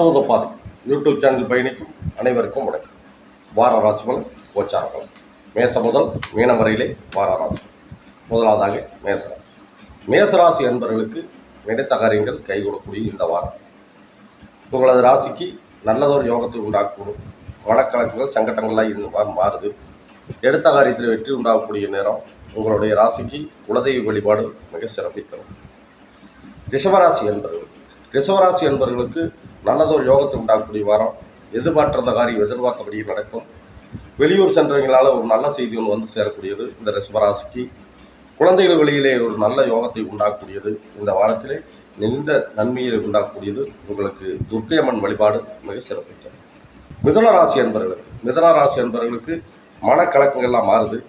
அற்புத பாதை YouTube channel பயணிக்கும் அனைவருக்கும் வணக்கம். வார ராசி பலன், கோச்சார பலன். மேசம் முதல் மீனம் வரையிலே வார ராசி. முதலாவதாக மேசராசி. மேசராசி என்பவர்களுக்கு நினைத்த காரியங்கள் கைகூடக்கூடிய இந்த வாரம் உங்களது ராசிக்கு நல்லதொரு யோகத்தை உண்டாக்கக்கூடும். மனக்கலக்கங்கள் சங்கடங்கள்லாம் இந்த வாரம் மாறுது. எடுத்த காரியத்தில் வெற்றி உண்டாகக்கூடிய நேரம். உங்களுடைய ராசிக்கு குலதெய்வ வழிபாடு மிக சிறப்பை தரும். ரிஷபராசி என்பவர்களுக்கு நல்லதொரு யோகத்தை உண்டாகக்கூடிய வாரம். எதிர்பார்த்த காரியம் எதிர்பார்த்தபடி நடக்கும். வெளியூர் சென்றவங்களால் ஒரு நல்ல செய்தி ஒன்று வந்து சேரக்கூடியது இந்த ரிஷபராசிக்கு. குழந்தைகள் வழியிலே ஒரு நல்ல யோகத்தை உண்டாக்கக்கூடியது. இந்த வாரத்திலே நெளிந்த நன்மையை உண்டாக்கக்கூடியது. உங்களுக்கு துர்க்கையம்மன் வழிபாடு மிக சிறப்பை தரும். மிதுன ராசி என்பவர்களுக்கு மனக்கலக்கங்கள்லாம் மாறுது.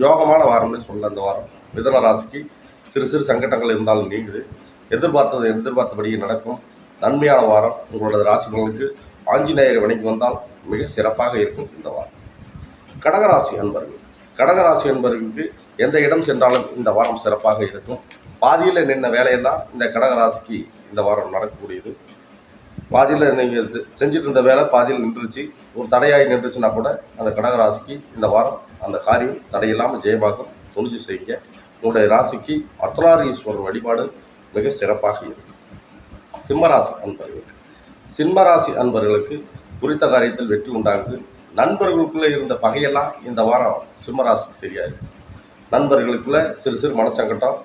யோகமான வாரம்னு சொல்ல அந்த வாரம் மிதுன ராசிக்கு சிறு சிறு சங்கடங்கள் இருந்தாலும் நீங்குது. எதிர்பார்த்தபடி நடக்கும். நன்மையான வாரம். உங்களோட ராசிகளுக்கு ஆஞ்சநேயரை வணங்கி வந்தால் மிக சிறப்பாக இருக்கும் இந்த வாரம். கடகராசி என்பவர்களுக்கு எந்த இடம் சென்றாலும் இந்த வாரம் சிறப்பாக இருக்கும். பாதியில் நின்ன வேலையெல்லாம் இந்த கடகராசிக்கு இந்த வாரம் நடக்கக்கூடியது. பாதியில் நீங்கள் செஞ்சுட்டு இருந்த வேலை பாதியில் நின்றுச்சு, ஒரு தடையாகி நின்றுச்சுன்னா கூட அந்த கடகராசிக்கு இந்த வாரம் அந்த காரியம் தடையில்லாமல் ஜெயமாகும். துணிஞ்சு செய்யுங்க. உங்களுடைய ராசிக்கு அர்த்தநாரீஸ்வரர் வழிபாடு மிக சிறப்பாக இருக்கும். சிம்மராசி அன்பர்களுக்கு குறித்த காரியத்தில் வெற்றி உண்டாகுது. நண்பர்களுக்குள்ளே இருந்த பகையெல்லாம் இந்த வாரம் சிம்மராசிக்கு சரியாயிடும். நண்பர்களுக்குள்ளே சிறு சிறு மனச்சங்கட்டம்,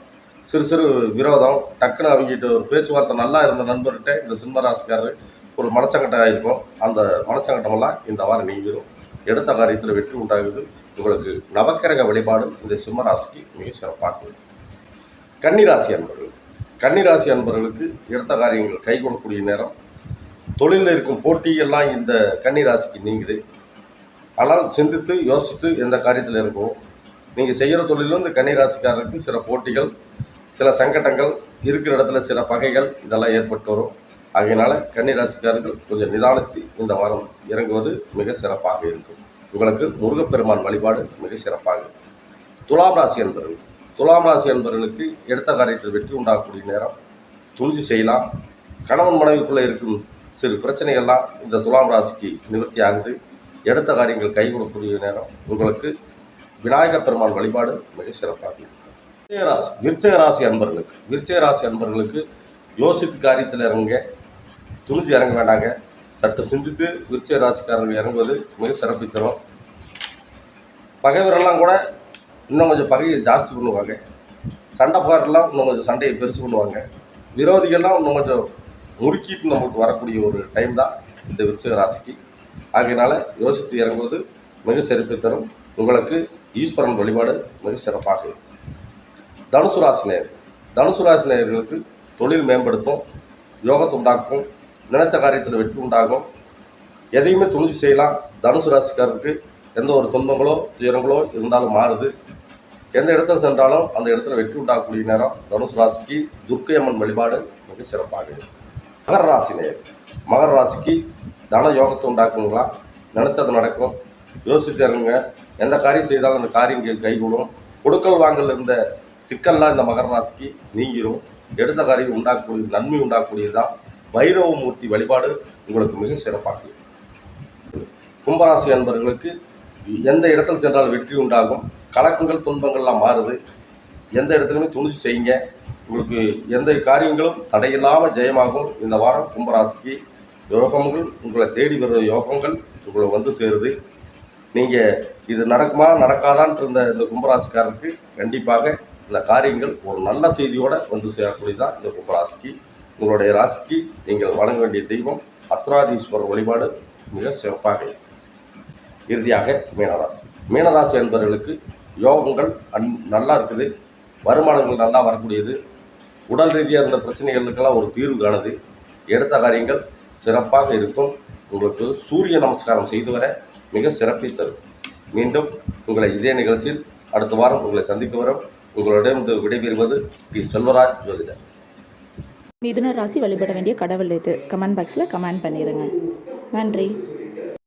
சிறு சிறு விரோதம், டக்குன்னு அவங்ககிட்ட ஒரு பேச்சுவார்த்தை நல்லா இருந்த நண்பர்கிட்ட இந்த சிம்மராசிக்காரர் ஒரு மனச்சங்கட்டம் ஆகிருக்கும். அந்த மனச்சங்கட்டமெல்லாம் இந்த வாரம் நீங்கிடும். எடுத்த காரியத்தில் வெற்றி உண்டாகுது. உங்களுக்கு நவக்கிரக வழிபாடு இந்த சிம்மராசிக்கு மிக சிறப்பாக இருக்கும். கன்னிராசி அன்பர்களுக்கு எடுத்த காரியங்கள் கைகூடக்கூடிய நேரம். தொழிலில் இருக்கும் போட்டியெல்லாம் இந்த கன்னிராசிக்கு நீங்குது. ஆனால் சிந்தித்து யோசித்து எந்த காரியத்தில் இருக்கும். நீங்கள் செய்கிற தொழிலும் இந்த கன்னிராசிக்காரருக்கு சில போட்டிகள், சில சங்கடங்கள், இருக்கிற இடத்துல சில பகைகள் இதெல்லாம் ஏற்பட்டு வரும். ஆகையினால கன்னிராசிக்காரர்கள் கொஞ்சம் நிதானித்து இந்த வாரம் இறங்குவது மிக சிறப்பாக இருக்கும். உங்களுக்கு முருகப்பெருமான் வழிபாடு மிக சிறப்பாக இருக்கும். துலாம் ராசி என்பவர்களுக்கு எடுத்த காரியத்தில் வெற்றி உண்டாகக்கூடிய நேரம். துணிஞ்சு செய்யலாம். கணவன் மனைவிக்குள்ளே இருக்கும் சிறு பிரச்சனைகள்லாம் இந்த துலாம் ராசிக்கு நிவர்த்தி ஆகுது. எடுத்த காரியங்கள் கைகூடக்கூடிய நேரம். உங்களுக்கு விநாயகப் பெருமான் வழிபாடு மிக சிறப்பாக இருக்கும். விருச்சிக ராசி அன்பர்களுக்கு யோசித்து காரியத்தில் இறங்குங்க. துணிஞ்சு இறங்க வேண்டாங்க. சற்று சிந்தித்து விருச்சிக ராசிக்காரர்கள் இறங்குவது மிக சிறப்பை தரும். பகைவரெல்லாம் கூட இன்னும் கொஞ்சம் பகையை ஜாஸ்தி பண்ணுவாங்க. சண்டைக்காரெல்லாம் இன்னும் கொஞ்சம் சண்டையை பெருசு பண்ணுவாங்க. விரோதிகள்லாம் இன்னும் கொஞ்சம் முறுக்கிட்டு நமக்கு வரக்கூடிய ஒரு டைம் தான் இந்த விருச்சிக ராசிக்கு. ஆகையினால யோசித்து இறங்குவது மிக சிறப்பை தரும். உங்களுக்கு ஈஸ்வரன் வழிபாடு மிக சிறப்பாக இருக்கும். தனுசு ராசி நேயர்களுக்கு தொழில் மேம்படுத்தும், யோகத்தை உண்டாக்கும், நினைச்ச காரியத்தில் வெற்றி உண்டாகும். எதையுமே துணிஞ்சு செய்யலாம். தனுசு ராசிக்காரருக்கு எந்த ஒரு துன்பங்களோ துயரங்களோ இருந்தாலும் மாறுது. எந்த இடத்துல சென்றாலும் அந்த இடத்துல வெற்றி உண்டாகக்கூடிய நேரம். தனுசு ராசிக்கு துர்க்கையம்மன் வழிபாடு மிக சிறப்பாக இருக்கும். மகர ராசிக்கு தன யோகத்தை உண்டாக்குங்களா, நினச்சது நடக்கும். யோசிச்சு இறங்குங்க. எந்த காரியம் செய்தாலும் அந்த காரியம் கைகூடும். கொடுக்கல் வாங்கல் இருந்த சிக்கல்லாம் இந்த மகர ராசிக்கு நீங்கிடும். எடுத்த காரியம் உண்டாக்கக்கூடியது, நன்மை உண்டாக்கக்கூடியது தான். பைரவமூர்த்தி வழிபாடு உங்களுக்கு மிக சிறப்பாக இருக்கும். கும்பராசி அன்பர்களுக்கு எந்த இடத்துல சென்றால் வெற்றி உண்டாகும். கலக்கங்கள் துன்பங்கள்லாம் மாறுது. எந்த இடத்துலையுமே துணிஞ்சு செய்யுங்க. உங்களுக்கு எந்த காரியங்களும் தடையில்லாமல் ஜெயமாகும். இந்த வாரம் கும்பராசிக்கு யோகங்கள் உங்களை தேடி வர யோகங்கள் உங்களை வந்து சேருது. நீங்கள் இது நடக்குமா நடக்காதான்ட்டு இருந்த இந்த கும்பராசிக்காரருக்கு கண்டிப்பாக இந்த காரியங்கள் ஒரு நல்ல செய்தியோடு வந்து சேரக்கூடியதான் இந்த கும்பராசிக்கு. உங்களுடைய ராசிக்கு நீங்கள் வணங்க வேண்டிய தெய்வம் அர்த்தநாரீஸ்வரர் வழிபாடு மிக சிறப்பாக இருக்கும். இறுதியாக மீனராசி என்பவர்களுக்கு யோகங்கள் நல்லா இருக்குது. வருமானங்கள் நல்லா வரக்கூடியது. உடல் ரீதியாக இருந்த பிரச்சனைகளுக்கெல்லாம் ஒரு தீர்வு காணுது. எடுத்த காரியங்கள் சிறப்பாக இருக்கும். உங்களுக்கு சூரிய நமஸ்காரம் செய்து வர மிக சிறப்பை தரும். மீண்டும் உங்களை இதே நிகழ்ச்சியில் அடுத்த வாரம் உங்களை சந்திக்க வரும். உங்களிடம் விடைபெறுவது டி. செல்வராஜ் ஜோதிடர். மிதுன ராசி வழிபட வேண்டிய கடவுள் இது கமெண்ட் பாக்ஸில் கமெண்ட் பண்ணிடுங்க. நன்றி.